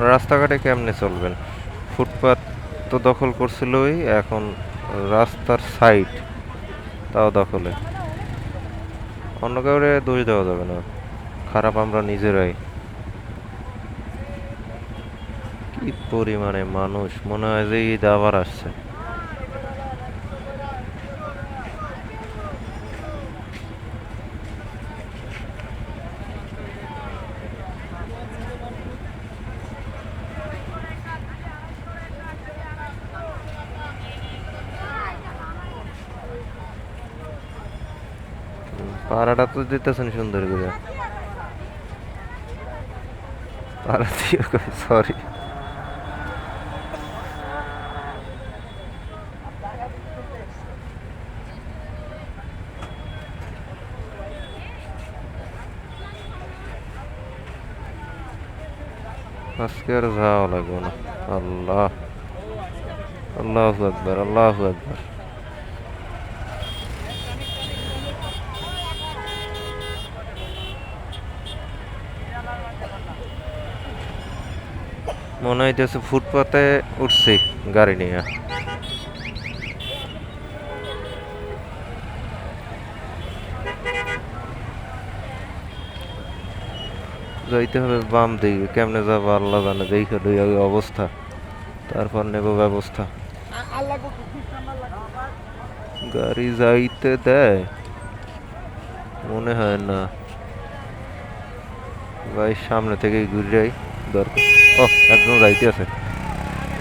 রাস্তাঘাটে কেমনে চলবেন? ফুটপাত তো দখল করছিলই, এখন রাস্তার সাইড তাও দখলে। অন্য কাউরে দোষ দেওয়া যাবে না, খারাপ আমরা নিজেরাই। কি পরিমাণে মানুষ, মনে হয় যে ঈদ আবার আসছে। পাড়াটা তো দিতেছেন সুন্দর করে। পাড়া দিয়ে সরি। আজকে আর যাওয়া লাগবে না। আল্লাহ, আল্লাহু আকবার, আল্লাহু আকবার। মনে হইতেছে ফুটপাতে উঠছি গাড়ি নিয়ে। যাইতে হবে বাম দিকে, কেমনে যাবো আল্লাহ জানে। দেখে লই আগে অবস্থা, তারপর নেব ব্যবস্থা। গাড়ি যাইতে দেয় মনে হয় না ভাই, সামনে থেকেই ঘুরে যাই দরকার। ও, একজন যাইতে আছে,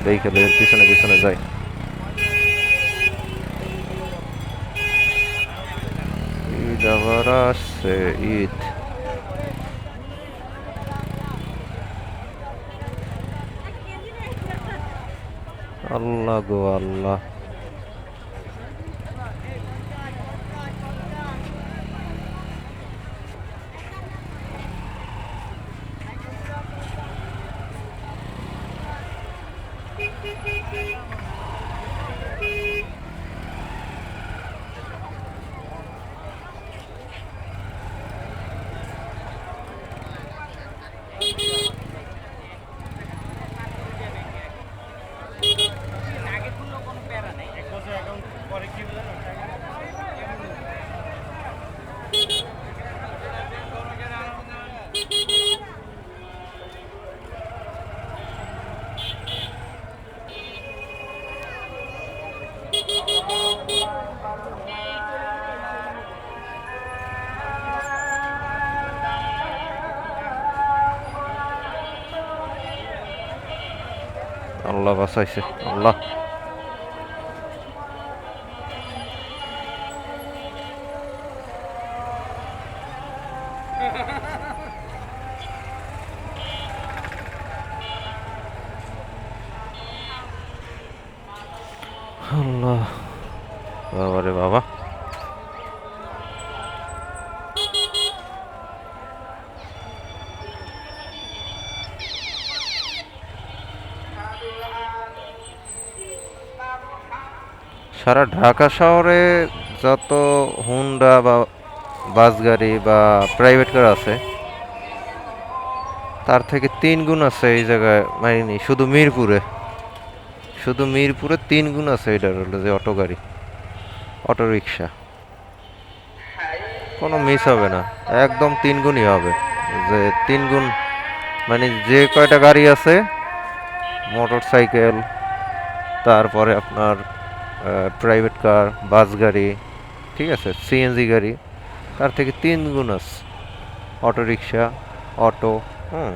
দেখে লই, পিছনে পিছনে যাই। ঈদ আবার আসছে, ঈদ। আল্লাহ গো আল্লাহ। আল্লাহ বাঁচাইছে, আল্লাহ। আল্লাহ, বাবা রে বাবা। সারা ঢাকা শহরে যত হুন্ডা বা বাস গাড়ি বা প্রাইভেট কার আছে, তার থেকে 3 গুণ আছে এই জায়গায় মাইনি। শুধু মিরপুরে, শুধু মিরপুরে 3 গুণ আছে এটার হলো যে অটো গাড়ি, অটো রিক্সা। কোনো মিস হবে না, একদম 3 গুণই হবে। যে 3 গুণ মানে যে কয়টা গাড়ি আছে, মোটর সাইকেল, তারপরে আপনার প্রাইভেট কার, বাস গাড়ি, ঠিক আছে, সিএনজি গাড়ি, তার থেকে 3 গুণ আছে অটো রিক্সা, অটো। হুম,